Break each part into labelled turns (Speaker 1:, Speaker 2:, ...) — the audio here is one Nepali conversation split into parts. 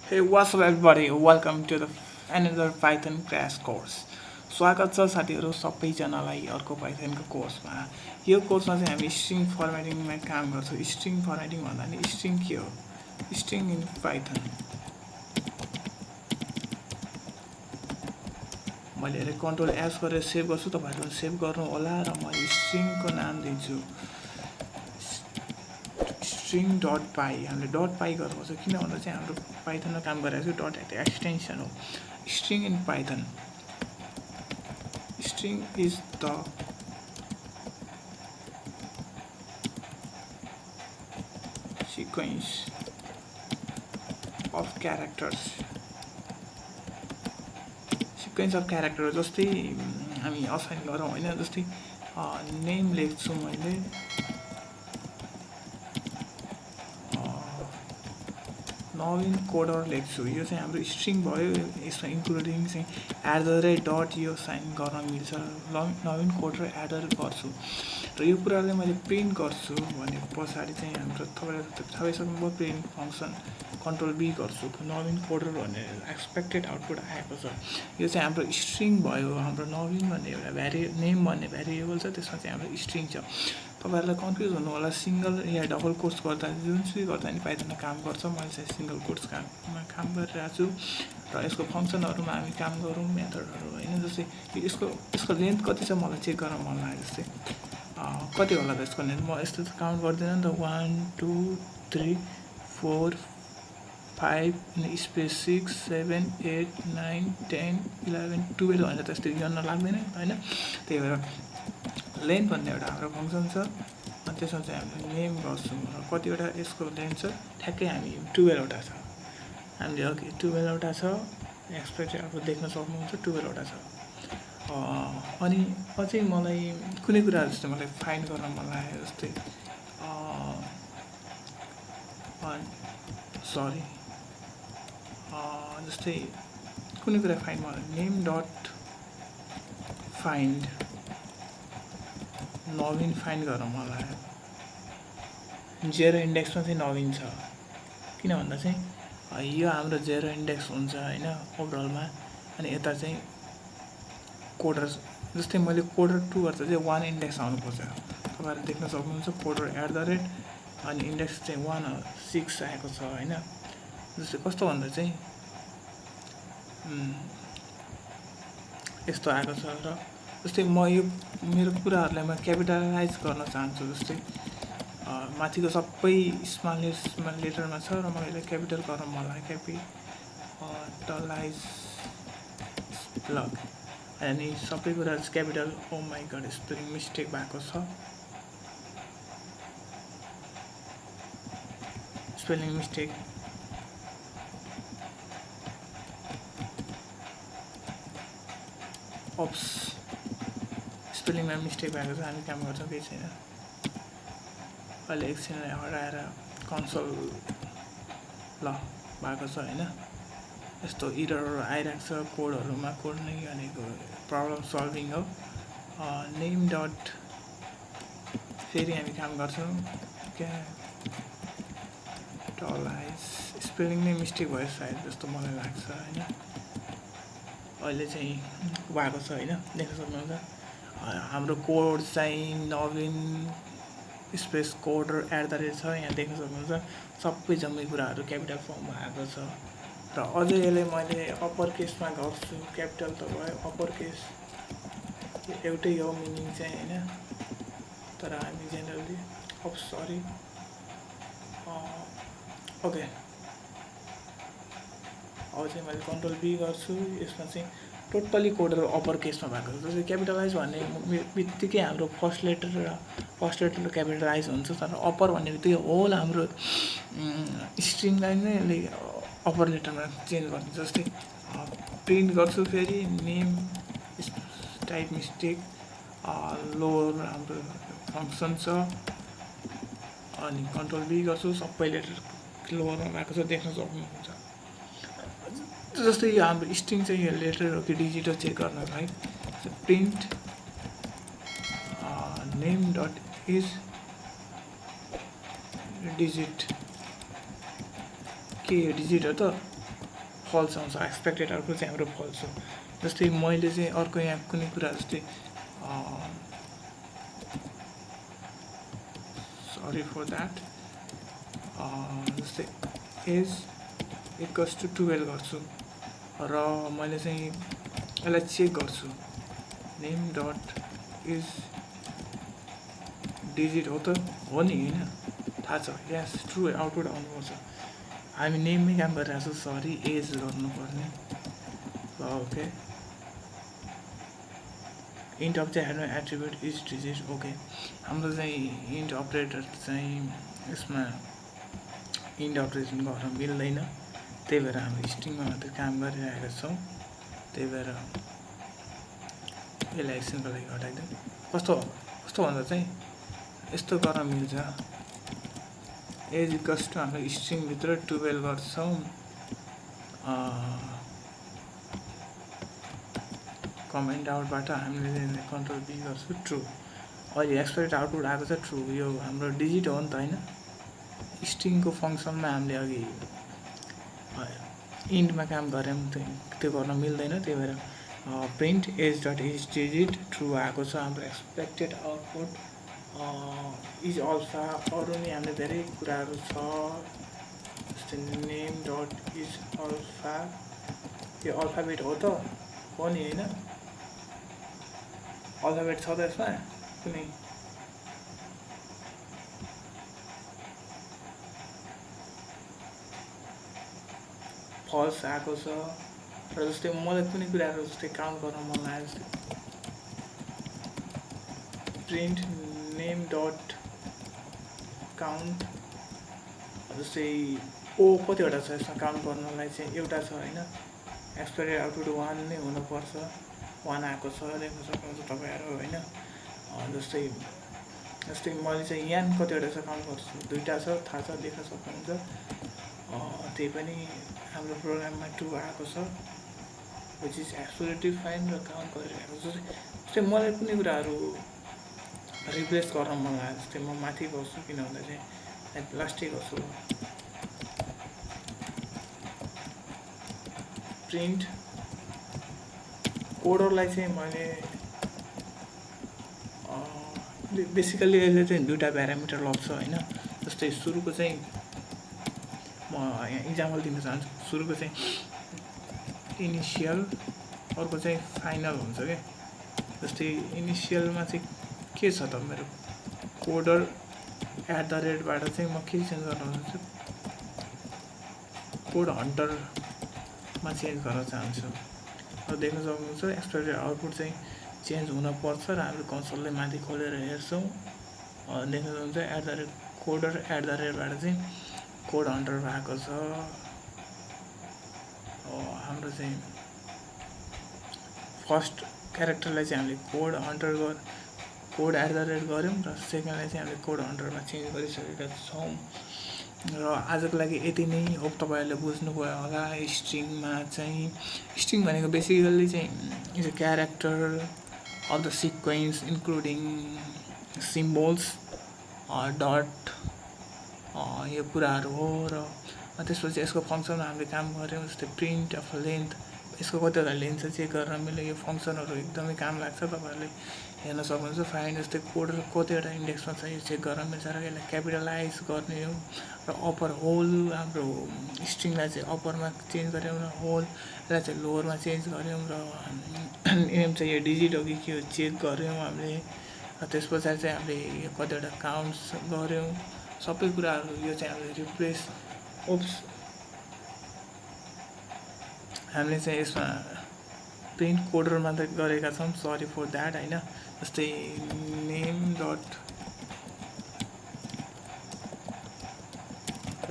Speaker 1: Hey, what's up everybody? Welcome to the another Python crash course. स्वागत छ साथीहरु सबैजनालाई अर्को पाइथनको कोर्समा। यो कोर्समा चाहिँ हामी स्ट्रिङ फर्मेटिङमा काम गर्छौं। स्ट्रिङ फर्मेटिङ भन्दा नि स्ट्रिङ के हो? String in Python. मैले यसलाई कन्ट्रोल एस गरेर सेभ गर्छु, तपाईहरुले सेभ गर्नु होला र म स्ट्रिङको नाम दिन्छु string.py। हामीले .py गर्नुपर्छ किन भन्दा चाहिँ हाम्रो पाइथनमा काम गरिरहेको छु डट एक्सटेन्सन हो। String in Python. String is the sequence of characters। sequence of characters जस्तै हामी असाइन गरौँ हैन, जस्तै नेम लेख्छु मैले नवीन कोडर लेख्छु। यो चाहिँ हाम्रो स्ट्रिङ भयो। यसमा इन्क्लुडिङ चाहिँ @ डट यो साइन गर्न मिल्छ। नवीन कोडर एडर गर्छु र यो कुरालाई मैले प्रिन्ट गर्छु भने पछाडी चाहिँ हाम्रो तपाईले थाहै सक्नुभयो प्रिन्ट फंक्सन कन्ट्रोल बी गर्छु नवीन कोडर भन्ने एक्सपेक्टेड आउटपुट आएको छ। यो चाहिँ हाम्रो स्ट्रिङ भयो। हाम्रो नवीन भन्ने एउटा नेम भन्ने भेरिएबल छ, त्यसमा चाहिँ हाम्रो स्ट्रिङ छ। तपाईहरुलाई कन्फ्युज हुनु होला सिंगल या डबल कोट्स गर्दा जुनसुकै गर्दा नि पाइथनमा काम गर्छ। मैले चाहिँ सिंगल कोट्स काममा काम गरिरहेको छु र यसको फंक्सनहरुमा हामी काम गरौँ मेथडहरु हैन। जस्तै यसको लेन्थ कति छ मलाई चेक गर्न मन लाग्यो। जस्तै कति होला त यसको लेन्थ? म यस्तो त काउन्ट गर्दिन नि त। 1 2 3 4 5 अनि स्पेस 6 7 8 9 10 11 12 भनेर त यस्तो गर्न लाग्दैन हैन। त्यही भएर लेन्थ भन्ने एउटा हाम्रो फंक्सन छ अनि त्यसमा चाहिँ हामीले नेम गर्छौं र कतिवटा यसको लेन्थ छ ठ्याक्कै हामी 12 वटा छ। हामीले अघि 12 वटा छ एक्सपेक्टेड अब देख्न सक्नुहुन्छ 12 वटा छ। अनि अझै मलाई कुनै कुराहरु जस्तै मलाई फाइन्ड गर्न मन लाग्यो। जस्तै जस्तै कुनै कुरा फाइन्ड गर्न नेम डट फाइन्ड नवीन फाइन्ड गर्न मन लाग्यो। 0 इन्डेक्समा चाहिँ नवीन छ किन भन्दा चाहिँ यो हाम्रो 0 इन्डेक्स हुन्छ हैन ओभरअलमा। अनि यता चाहिँ कोडर जस्तै मैले कोडर 2 गर्दा चाहिँ 1 इन्डेक्स आउनु पर्छ। तपाईहरुले देख्न सक्नुहुन्छ कोडर @ अनि इन्डेक्स चाहिँ 16 आएको छ हैन। जस्तै कस्तो भन्दा चाहिँ यस्तो आएको छ र जस्तै म यो मेरो कुराहरुलाई म क्यापिटलाइज गर्न चाहन्छु। जस्तै माथिको सबै स्मल लेटरमा छ र मलाई यसलाई क्यापिटल गर्न मन लाग्यो। क्यापिटलाइज प्लग अनि सबै कुरा capital. Oh my god spelling mistake भएको छ। स्पेलिङ मिस्टेक ओप्स स्पेलिङमा मिस्टेक भएको छ। हामी काम गर्छौं केही छैन। अहिले एकछिनलाई हटाएर कन्सोल ल भएको छ हैन। यस्तो एररहरु आइराख्छ कोडहरुमा। कोड नै भनेको प्रब्लम सल्भिङ हो। नेम डट फेरि हामी काम गर्छौं क्यापिटलाइज। स्पेलिङ नै मिस्टेक भयो सायद जस्तो मलाई लाग्छ हैन। अहिले चाहिँ भएको छ हैन, देख्न सक्नुहुन्छ। हाम्रो कोड चाहिँ नवीन स्पेस कोडर @ छ यहाँ देख्न सक्नुहुन्छ। सबै जम्मै कुराहरु क्यापिटल फर्ममा आएको छ र अझै यसले मैले अप्पर केसमा गर्छु। क्यापिटल त भयो अप्पर केस एउटै हो मिनिङ चाहिँ हैन। तर हामी जेनरली सरी ओके अब चाहिँ मैले कन्ट्रोल बी गर्छु। यसमा चाहिँ टोटली कोडहरु अप्पर केसमा भएको छ। जस्तै क्यापिटलाइज भन्ने बित्तिकै हाम्रो फर्स्ट लेटर क्यापिटलाइज हुन्छ। तर अप्पर भन्ने बित्तिकै होल हाम्रो स्ट्रिङलाई नै यसले अप्पर लेटरमा चेन्ज गर्छ। जस्तै प्रिन्ट गर्छु फेरि नेम टाइप मिस्टेक लोअर हाम्रो फंक्सन छ अनि कन्ट्रोल बी गर्छु। सबै लेटर लोअरमा भएको छ देख्न सक्नुहुन्छ। जस्तै यो हाम्रो स्ट्रिङ चाहिँ यो लेटर हो कि डिजिट हो चेक गर्नलाई print name dot is digit के डिजिट हो त फल्स आउँछ, एक्सपेक्टेड आउटपुट चाहिँ हाम्रो फल्स हो। जस्तै मैले चाहिँ अर्को यहाँ कुनै कुरा जस्तै सरी फर द्याट, जस्तै एज इक्वल्स टु 12 गर्छु र मैले चाहिँ यसलाई चेक गर्छु, नेम डट इज डिजिट हो त हो नि होइन, थाहा छ, यस ट्रु आउटपुट आउनुपर्छ। हामी नेममै काम गरिरहेको छौँ, सरी एज गर्नुपर्ने ल। ओके, इन्ट अब्जेक्ट हेर्नु एट्रिब्युट इज डिजिट। ओके, हाम्रो चाहिँ इन्ट अपरेटर चाहिँ यसमा इन्ट अपरेसन गर्न मिल्दैन, त्यही भएर हामी स्ट्रिङमा मात्रै काम गरिरहेका छौँ। त्यही भएर यसलाई एकछिनको लागि हटाइदिउँ। कस्तो कस्तो भन्दा चाहिँ यस्तो गर्न मिल्छ, एज इक्वल्स टु हाम्रो स्ट्रिङभित्र 12 गर्छौँ, कमेन्ट आउटबाट हामीले कन्ट्रोल बी गर्छु ट्रु। अहिले एक्सपेक्टेड आउटपुट आएको छ ट्रु, यो हाम्रो डिजिट हो नि त होइन। स्ट्रिङको फङ्सनमा हामीले अघि इन्टमा काम गऱ्यौँ, त्यो गर्न मिल्दैन, त्यही भएर print as dot is digit true आएको छ। हाम्रो एक्सपेक्टेड आउटपुट इज अल्फा, अरू नि हामीले धेरै कुराहरू छ, जस्तै नेम डट इज अल्फा, यो अल्फाबेट हो त हो नि होइन, अल्फाबेट छ त यसमा कुनै, फल्स आएको छ। र जस्तै मलाई कुनै कुराहरू जस्तै काउन्ट गर्न मन लाग्यो, जस्तै प्रिन्ट नेम डट काउन्ट, जस्तै ओ कतिवटा छ यसमा काउन्ट गर्नलाई चाहिँ एउटा छ होइन, एक्सपेक्टेड आउटपुट 1 नै हुनुपर्छ, 1 आएको छ देख्न सक्नुहुन्छ तपाईँहरू होइन। जस्तै जस्तै मैले चाहिँ यहाँ कतिवटा छ काउन्ट गर्छु, 2टा छ, थाहा छ, देख्न सक्नुहुन्छ। त्यही पनि हाम्रो प्रोग्राममा 2 आएको छ, विच इज एब्सोल्युटली फाइन, र काउन्ट गरिरहेको छ। जस्तै मलाई कुनै कुराहरू रिप्लेस गर्न मन लाग्यो, जस्तै म माथि गर्छु, किन भन्दा चाहिँ प्लास्टिक गर्छु, प्रिन्ट कोडरलाई चाहिँ मैले बेसिकल्ली यसले चाहिँ 2टा प्यारामिटर लग्छ होइन। जस्तै सुरुको चाहिँ म यहाँ इक्जाम्पल दिन चाहन्छु, सुरुको चाहिँ इनिसियल, अर्को चाहिँ फाइनल हुन्छ क्या। जस्तै इनिसियलमा चाहिँ के छ त, मेरो कोडर @बाट चाहिँ म के चेन्ज गर्न चाहन्छु, कोड हन्टरमा चेन्ज गर्न चाहन्छु, र देख्न सक्नुहुन्छ एक्सपेक्टेड आउटपुट चाहिँ चेन्ज हुनपर्छ, र हामीले कन्सोललाई माथि खोलेर हेर्छौँ, देख्न सक्नुहुन्छ कोडर @बाट चाहिँ कोड हन्टर भएको छ। हाम्रो चाहिँ फर्स्ट क्यारेक्टरलाई चाहिँ हामीले कोड हन्टर कोड @गऱ्यौँ, र सेकेन्डलाई चाहिँ हामीले कोड हन्टरमा चेन्ज गरिसकेका छौँ। र आजको लागि यति नै, होप तपाईँहरूले बुझ्नुभयो होला। स्ट्रिङमा चाहिँ स्ट्रिङ भनेको बेसिकल्ली चाहिँ is a character of the sequence including symbols dot, यो कुराहरू हो। र त्यसपछि यसको फङ्सनमा हामीले काम गऱ्यौँ, जस्तै प्रिन्ट अफ लेन्थ, यसको कतिवटा लेन्थ चेक गर्न मिल्यो, यो फङ्सनहरू एकदमै काम लाग्छ, तपाईँहरूले हेर्न सक्नुहुन्छ। फाइन्ड जस्तै कोड कतिवटा इन्डेक्समा छ यो चेक गर्न मिल्छ, र यसलाई क्यापिटलाइज गर्ने हो। र अप्पर होल हाम्रो स्ट्रिङलाई चाहिँ अप्परमा चेन्ज गऱ्यौँ, र होललाई चाहिँ लोवरमा चेन्ज गऱ्यौँ, र नेम चाहिँ यो डिजिट हो कि के हो चेक गऱ्यौँ हामीले। र त्यस पछाडि चाहिँ हामीले यो कतिवटा काउन्ट्स गऱ्यौँ, सबै कुराहरू यो चाहिँ हामीले रिप्लेस हामीले चाहिँ यसमा प्रिन्ट कोडरमा त गरेका छौँ, सरी फर द्याट होइन। जस्तै नेम डट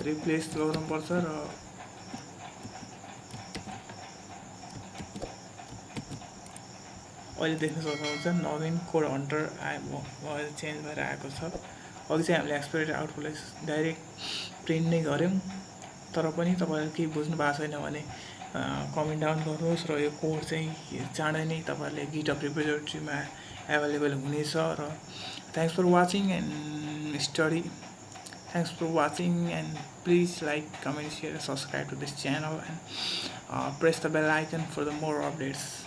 Speaker 1: रिप्लेस गर्नुपर्छ, र अहिले देख्न सक्नुहुन्छ नवीन कोड हन्टर चेन्ज भएर आएको छ। अघि चाहिँ हामीले एक्सपेक्टेड आउटपुटलाई डाइरेक्ट प्रिन्ट नै गऱ्यौँ, तर पनि तपाईँहरूले केही बुझ्नु भएको छैन भने कमेन्ट डाउन गर्नुहोस्, र यो कोड चाहिँ चाँडै नै तपाईँहरूले गिटहब रिपोजिटरीमा एभाइलेबल हुनेछ। र thanks for watching and study Thanks for watching, and please like, comment, share, and subscribe to this channel, and press the bell icon for the more updates.